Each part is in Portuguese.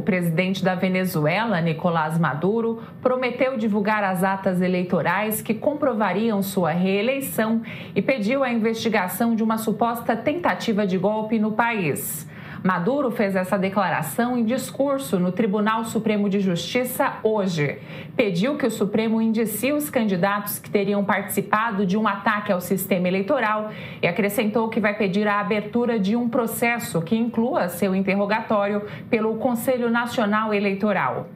presidente da Venezuela, Nicolás Maduro, prometeu divulgar as atas eleitorais que comprovariam sua reeleição e pediu a investigação de uma suposta tentativa de golpe no país. Maduro fez essa declaração em discurso no Tribunal Supremo de Justiça hoje. Pediu que o Supremo indicie os candidatos que teriam participado de um ataque ao sistema eleitoral e acrescentou que vai pedir a abertura de um processo que inclua seu interrogatório pelo Conselho Nacional Eleitoral.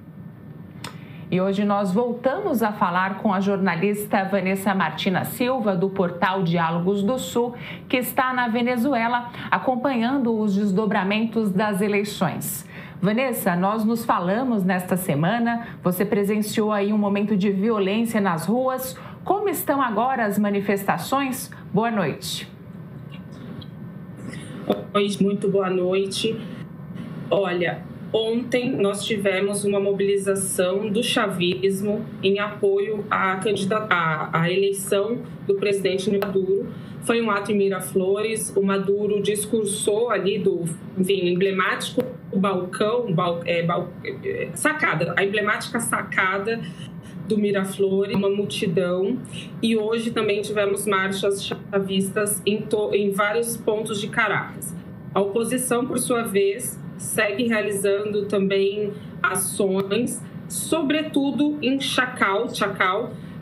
E hoje nós voltamos a falar com a jornalista Vanessa Martina Silva, do portal Diálogos do Sul, que está na Venezuela acompanhando os desdobramentos das eleições. Vanessa, nós nos falamos nesta semana, você presenciou aí um momento de violência nas ruas. Como estão agora as manifestações? Boa noite. Oi, muito boa noite. Olha, ontem nós tivemos uma mobilização do chavismo em apoio à eleição do presidente Maduro. Foi um ato em Miraflores, o Maduro discursou ali do, emblemático sacada, a emblemática sacada do Miraflores, uma multidão, e hoje também tivemos marchas chavistas em vários pontos de Caracas. A oposição, por sua vez, segue realizando também ações, sobretudo em Chacal,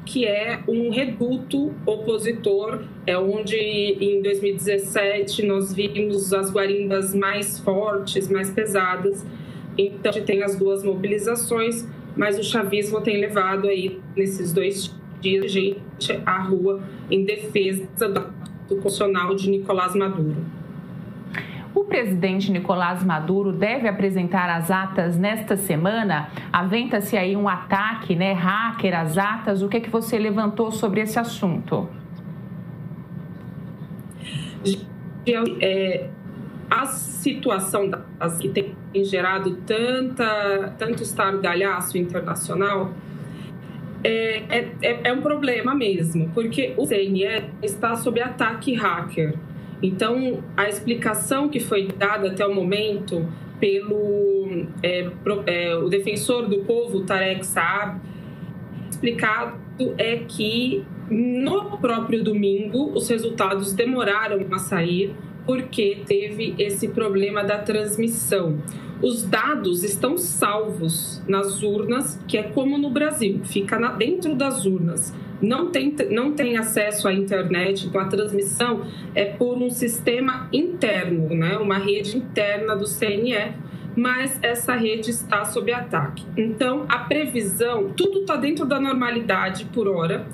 que é um reduto opositor, onde em 2017 nós vimos as guarimbas mais fortes, mais pesadas. Então, a gente tem as duas mobilizações, mas o chavismo tem levado aí, nesses 2 dias, gente à rua em defesa do constitucional de Nicolás Maduro. O presidente Nicolás Maduro deve apresentar as atas nesta semana. Aventa-se aí um ataque, hacker às atas. O que você levantou sobre esse assunto? A situação que tem gerado tanto estardalhaço internacional é um problema mesmo, porque o CNE está sob ataque hacker. Então, a explicação que foi dada até o momento pelo o defensor do povo, Tarek Saab, explicado é que no próprio domingo os resultados demoraram a sair porque teve esse problema da transmissão. Os dados estão salvos nas urnas, que é como no Brasil, fica dentro das urnas. Não tem acesso à internet, então a transmissão é por um sistema interno, uma rede interna do CNE, mas essa rede está sob ataque. Então, a previsão, tudo está dentro da normalidade por hora.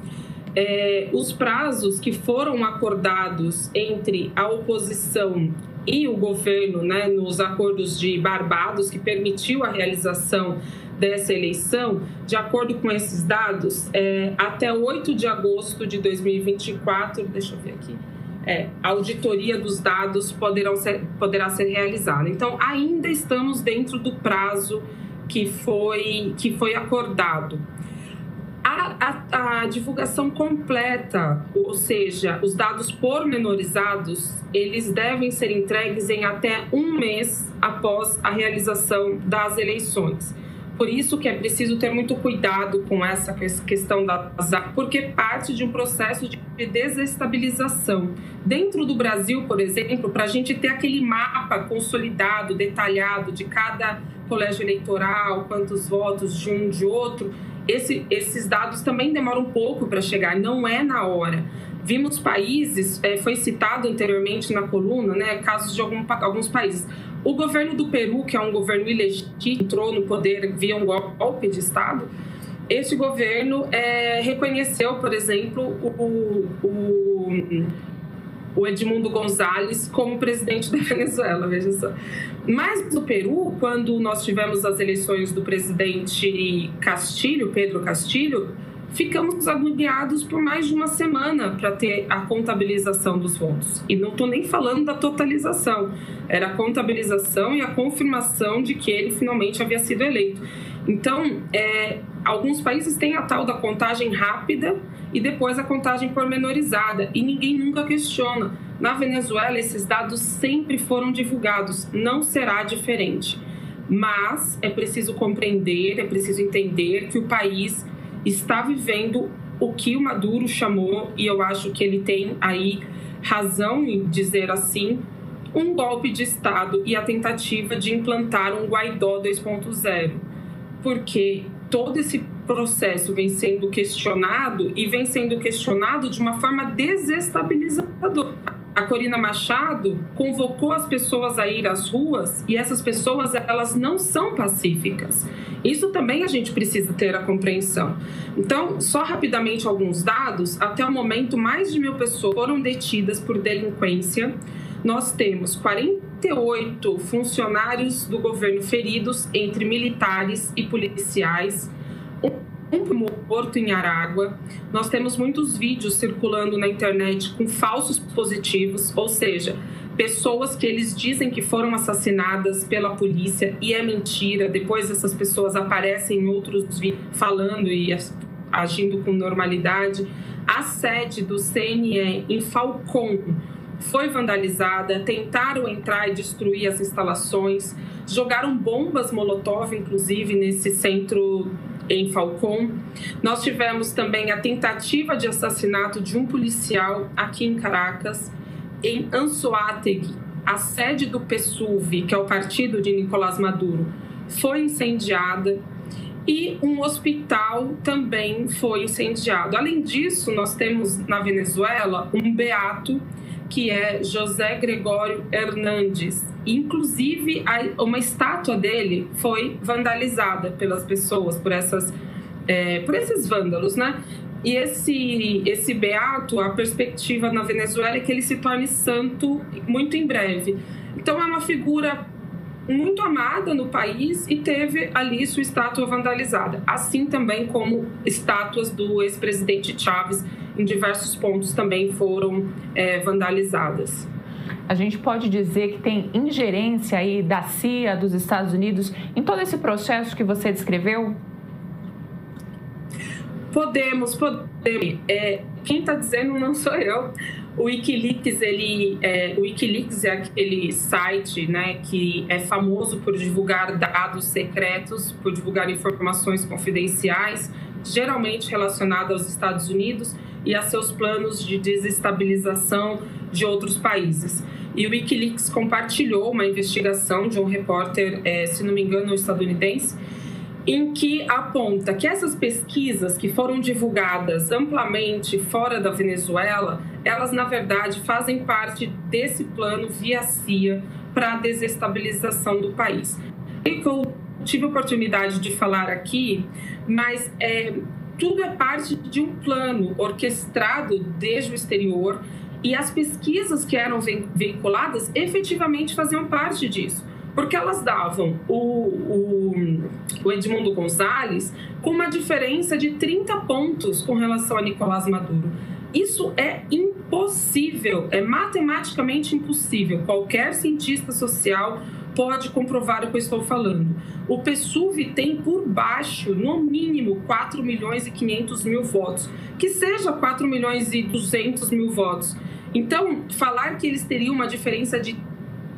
Os prazos que foram acordados entre a oposição e o governo, nos acordos de Barbados, que permitiu a realização dessa eleição, de acordo com esses dados, até 8 de agosto de 2024, deixa eu ver aqui, a auditoria dos dados poderá ser realizada. Então, ainda estamos dentro do prazo que foi acordado. A divulgação completa, ou seja, os dados pormenorizados, eles devem ser entregues em até 1 mês após a realização das eleições. Por isso que é preciso ter muito cuidado com essa questão porque parte de um processo de desestabilização. Dentro do Brasil, por exemplo, para a gente ter aquele mapa consolidado, detalhado de cada colégio eleitoral, quantos votos de um de outro, esses dados também demoram um pouco para chegar, não é na hora. Vimos países, foi citado anteriormente na coluna, casos de alguns países. O governo do Peru, que é um governo ilegítimo, entrou no poder via um golpe de Estado, esse governo reconheceu, por exemplo, o Edmundo González como presidente da Venezuela, veja só. Mas no Peru, quando nós tivemos as eleições do presidente Pedro Castillo, ficamos agoniados por mais de uma semana para ter a contabilização dos votos. E não estou nem falando da totalização, era a contabilização e a confirmação de que ele finalmente havia sido eleito. Então, alguns países têm a tal da contagem rápida e depois a contagem pormenorizada, e ninguém nunca questiona. Na Venezuela, esses dados sempre foram divulgados, não será diferente. Mas é preciso compreender, é preciso entender que o país está vivendo o que o Maduro chamou, e eu acho que ele tem aí razão em dizer assim, um golpe de Estado e a tentativa de implantar um Guaidó 2.0. Porque todo esse processo vem sendo questionado e vem sendo questionado de uma forma desestabilizadora. A Corina Machado convocou as pessoas a ir às ruas e essas pessoas, elas não são pacíficas. Isso também a gente precisa ter a compreensão. Então, só rapidamente alguns dados. Até o momento, mais de 1.000 pessoas foram detidas por delinquência. Nós temos 48 funcionários do governo feridos, entre militares e policiais. Um morto em Aragua. Nós temos muitos vídeos circulando na internet com falsos positivos, ou seja, pessoas que eles dizem que foram assassinadas pela polícia e é mentira. Depois essas pessoas aparecem em outros vídeos falando e agindo com normalidade. A sede do CNE em Falcón foi vandalizada, tentaram entrar e destruir as instalações, jogaram bombas molotov, inclusive, nesse centro em Falcón. Nós tivemos também a tentativa de assassinato de um policial aqui em Caracas. Em Anzoátegui, a sede do PSUV, que é o partido de Nicolás Maduro, foi incendiada e um hospital também foi incendiado. Além disso, nós temos na Venezuela um beato, que é José Gregório Hernández. Inclusive, uma estátua dele foi vandalizada pelas pessoas, por esses vândalos, né? E esse beato, a perspectiva na Venezuela é que ele se torne santo muito em breve. Então, é uma figura muito amada no país e teve ali sua estátua vandalizada. Assim também como estátuas do ex-presidente Chávez em diversos pontos também foram vandalizadas. A gente pode dizer que tem ingerência aí da CIA, dos Estados Unidos, em todo esse processo que você descreveu? Podemos. Quem está dizendo não sou eu. O Wikileaks, é aquele site, né, que é famoso por divulgar dados secretos, por divulgar informações confidenciais, geralmente relacionadas aos Estados Unidos e a seus planos de desestabilização de outros países. E o Wikileaks compartilhou uma investigação de um repórter, se não me engano, estadunidense, em que aponta que essas pesquisas que foram divulgadas amplamente fora da Venezuela, elas, na verdade, fazem parte desse plano via CIA para a desestabilização do país. Eu tive a oportunidade de falar aqui, mas tudo é parte de um plano orquestrado desde o exterior e as pesquisas que eram veiculadas efetivamente faziam parte disso. Porque elas davam o Edmundo González com uma diferença de 30 pontos com relação a Nicolás Maduro. Isso é impossível, é matematicamente impossível. Qualquer cientista social pode comprovar o que eu estou falando. O PSUV tem por baixo, no mínimo, 4.500.000 votos. Que seja 4.200.000 votos. Então, falar que eles teriam uma diferença de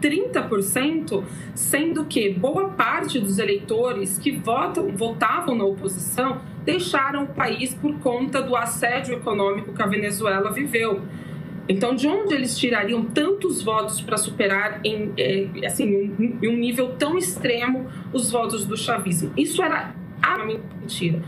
30%, sendo que boa parte dos eleitores que votavam na oposição deixaram o país por conta do assédio econômico que a Venezuela viveu. Então, de onde eles tirariam tantos votos para superar em um nível tão extremo os votos do chavismo? Isso era uma mentira.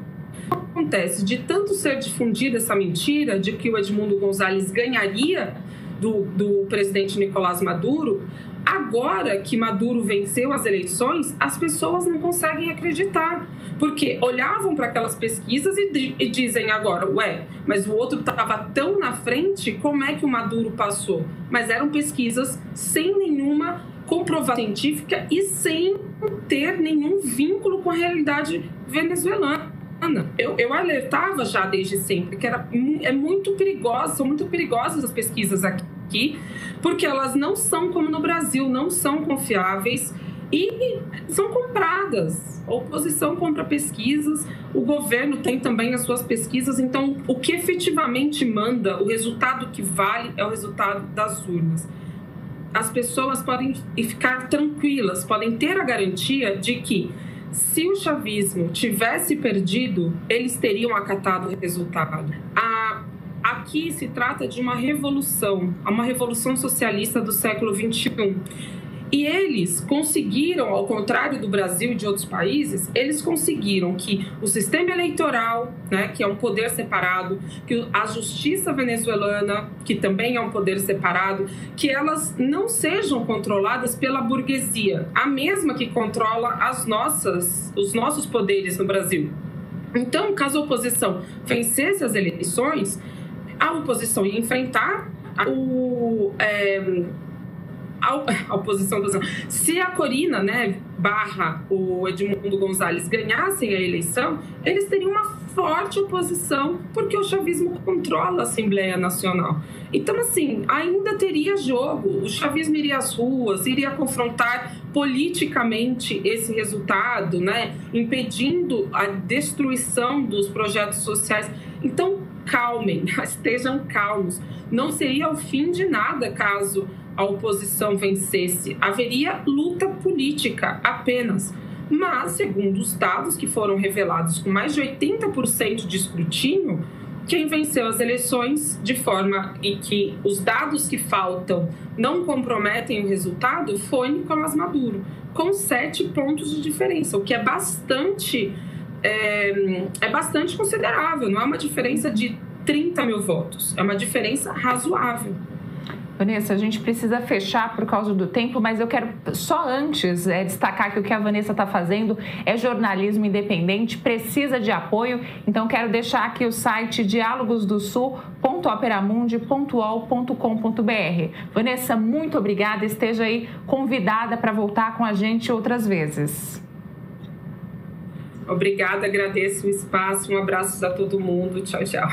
O que acontece? De tanto ser difundida essa mentira de que o Edmundo González ganharia do presidente Nicolás Maduro, agora que Maduro venceu as eleições, as pessoas não conseguem acreditar, porque olhavam para aquelas pesquisas e dizem agora, mas o outro estava tão na frente, como é que o Maduro passou? Mas eram pesquisas sem nenhuma comprovação científica e sem ter nenhum vínculo com a realidade venezuelana. Eu alertava já desde sempre que são muito perigosas as pesquisas aqui, porque elas não são como no Brasil, não são confiáveis e são compradas. A oposição compra pesquisas, o governo tem também as suas pesquisas, então o que efetivamente manda, o resultado que vale é o resultado das urnas. as pessoas podem ficar tranquilas, podem ter a garantia de que, se o chavismo tivesse perdido, eles teriam acatado o resultado. Aqui se trata de uma revolução socialista do século XXI. E eles conseguiram, ao contrário do Brasil e de outros países, eles conseguiram que o sistema eleitoral, né, que é um poder separado, que a justiça venezuelana, que também é um poder separado, que elas não sejam controladas pela burguesia, a mesma que controla os nossos poderes no Brasil. Então, caso a oposição vencesse as eleições, a oposição ia enfrentar a oposição. Se a Corina, né, barra o Edmundo Gonzalez ganhassem a eleição, eles teriam uma forte oposição, porque o chavismo controla a Assembleia Nacional. Então, assim, ainda teria jogo, o chavismo iria às ruas, iria confrontar politicamente esse resultado, né, impedindo a destruição dos projetos sociais. Então, calmem, estejam calmos. Não seria o fim de nada caso a oposição vencesse. Haveria luta política apenas. Mas, segundo os dados que foram revelados com mais de 80% de escrutínio, quem venceu as eleições de forma e que os dados que faltam não comprometem o resultado foi Nicolás Maduro, com 7 pontos de diferença, o que é bastante considerável. Não é uma diferença de 30 mil votos, é uma diferença razoável. Vanessa, a gente precisa fechar por causa do tempo, mas eu quero só antes destacar que o que a Vanessa está fazendo é jornalismo independente, precisa de apoio, então quero deixar aqui o site dialogosdosul.operamundi.ol.com.br. Vanessa, muito obrigada, esteja aí convidada para voltar com a gente outras vezes. Obrigada, agradeço o espaço, um abraço a todo mundo, tchau, tchau.